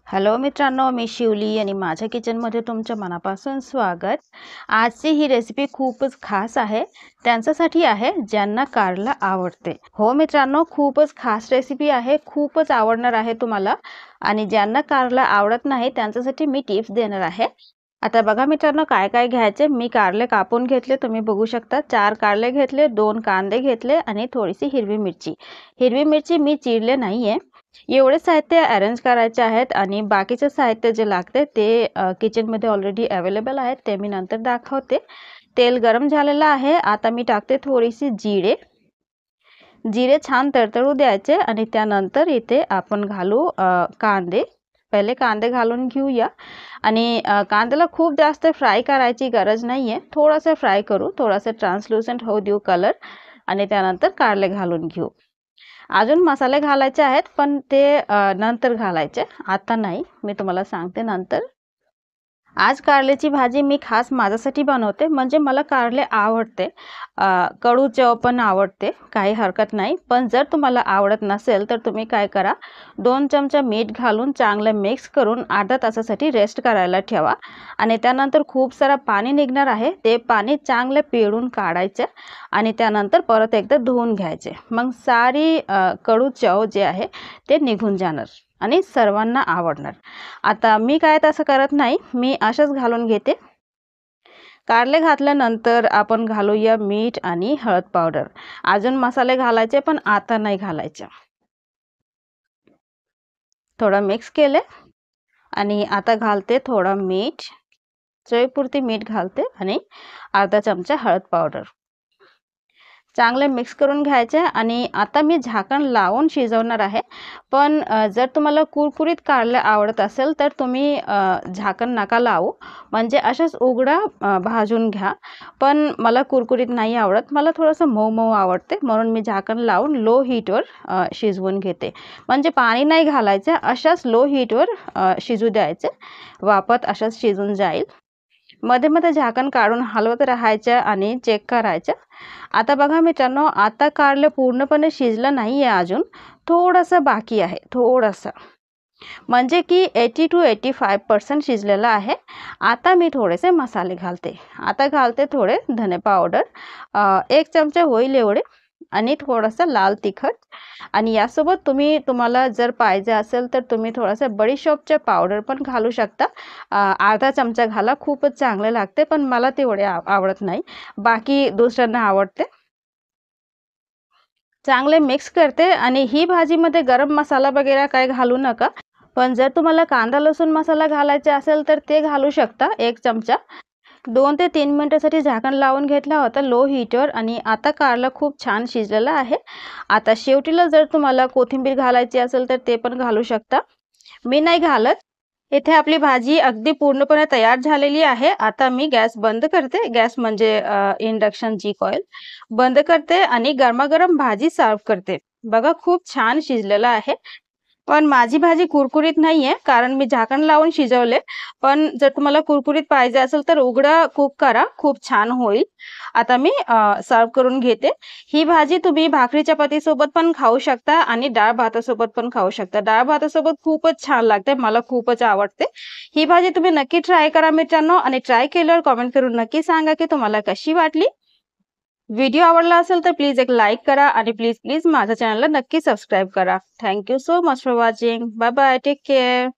Hello मित्रांनो, मी शिवली आणि माझ्या किचनमध्ये तुमच्या मनापासून स्वागत। आजची ही रेसिपी खूपच खास आहे, त्यांच्यासाठी आहे ज्यांना कारला आवडते। हो मित्रांनो, खूपच खास रेसिपी आहे, खूपच आवडणार आहे तुम्हाला। आणि ज्यांना कारला आवडत नाही त्यांच्यासाठी मी टिप्स देणार आहे। आता बघा मित्रांनो, काय काय घ्यायचे। मी कारले कापून घेतले, तुम्ही बघू शकता। 4 कारले घेतले, 2 कांदे घेतले आणि थोडीशी हिरवी मिरची। हिरवी मिरची मी चिरले नाहीये। एवढे साहित्य अरेंज करायचे आहेत आणि बाकीचे साहित्य जे लागते ते किचनमध्ये ऑलरेडी अवेलेबल आहेत, ते मी नंतर दाखवते। तेल गरम झालेलं आहे, आता मी टाकते थोडीशी जिरे। जिरे छान तडतडू द्यायचे आणि त्यानंतर इथे आपण घालू कांदे। पहिले कांदे घालून घेऊया आणि कांद्याला खूप जास्त फ्राय करायची गरज नाहीये, थोडासा फ्राय करू, थोडासा ट्रान्सलुसेंट होऊ देऊ कलर आणि त्यानंतर कारले घालून घेऊ। अजून मसाले घालायचे आहेत, पण ते नंतर घालायचे, आता नाही, मी तुम्हाला सांगते नंतर। आज कारल्याची भाजी मी खास माझ्यासाठी बनवते, म्हणजे मला कारले आवडते। कडू चव पण आवडते, काही हरकत नाही। पण जर तुम्हाला आवडत नसेल तर तुम्ही काय करा, 2 चमचा मीठ घालून चांगले मिक्स करून अर्धा तासासाठी रेस्ट करायला ठेवा आणि त्यानंतर खूप सारा पाणी निघणार आहे, ते पाणी चांगले पिळून काढायचे आणि त्यानंतर परत एकदा धुवून घ्यायचे। मग सारी कडू चव जे आहे ते निघून जाणार आणि सर्वांना आवडणार। आता मी काय तसं करत नाही, मी अशाच घालून घेते। कारले घातल्यानंतर आपण घालूया मीठ आणि हळद पावडर। अजून मसाले घालायचे, पण आता नाही घालायचे। थोडं मिक्स केले आणि आता घालते थोडं मीठ, चवीपुरती मीठ घालते आणि अर्धा चमचा हळद पावडर। चांगले मिक्स करून घ्यायचे आणि आता मी झाकण लावून शिजवणार आहे। पण जर तुम्हाला कुरकुरीत कारले आवडत असेल तर तुम्ही झाकण नका लावू, म्हणजे अशाच उघडा भाजून घ्या। पण मला कुरकुरीत नाही आवडत, मला थोडंसं मऊ मऊ आवडते, म्हणून मी झाकण लावून लो हीटवर शिजवून घेते। म्हणजे पाणी नाही घालायचं, अशाच लो हीटवर शिजू द्यायचे, वाफत अशाच शिजून जाईल। मध्ये मध्ये झाकण काढून हलवत राहायचं आणि चेक करायचं। आता बघा मित्रांनो, आता कारले पूर्णपणे शिजलं नाहीये, अजून थोडंसं बाकी आहे, थोडंसं, म्हणजे की 80 to 85% शिजलेलं आहे। आता मी थोडेसे मसाले घालते। आता घालते थोडे धने पावडर, 1 चमचा होईल एवढे, आणि थोडंसं लाल तिखट। आणि यासोबत तुम्हाला जर पाहिजे असेल तर तुम्ही थोडासा बडीशोपचा पावडर पण घालू शकता। अर्धा चमचा घाला, खूपच चांगले लागते, पण मला तेवढे आवडत नाही, बाकी दुसऱ्यांना आवडते। चांगले मिक्स करते आणि ही भाजीमध्ये गरम मसाला वगैरे काय घालू नका। पण जर तुम्हाला कांदा लसूण मसाला घालायचा असेल तर ते घालू शकता, 1 चमचा। 2 ते 3 मिनिटासाठी झाकण लावून घेतला होता लो हीटवर आणि आता कारला खूप छान शिजलेला आहे। आता शेवटीला जर तुम्हाला कोथिंबीर घालायची असेल तर ते पण घालू शकता, मी नाही घालत। इथे आपली भाजी अगदी पूर्णपणे तयार झालेली आहे। आता मी गॅस बंद करते, गॅस म्हणजे इंडक्शनची कॉईल बंद करते आणि गरमागरम भाजी सर्व करते। बघा, खूप छान शिजलेला आहे। पण माझी भाजी कुरकुरीत नाहीये, कारण मी झाकण लावून शिजवले। पण जर तुम्हाला कुरकुरीत पाहिजे असेल तर उघडा कुक करा, खूप छान होईल। आता मी सर्व करून घेते। ही भाजी तुम्ही भाकरी चपाती सोबत पण खाऊ शकता आणि डाळ भातासोबत पण खाऊ शकता। डाळ भातासोबत खूपच छान लागते, मला खूपच आवडते। ही भाजी तुम्ही नक्की ट्राय करा मित्रांनो, आणि ट्राय केल्यावर कमेंट करून नक्की सांगा की तुम्हाला कशी वाटली। व्हिडिओ आवडला असेल तर प्लीज एक लाईक करा आणि प्लीज माझ्या चॅनलला नक्की सबस्क्राईब करा। Thank you so much for watching. Bye bye, take care.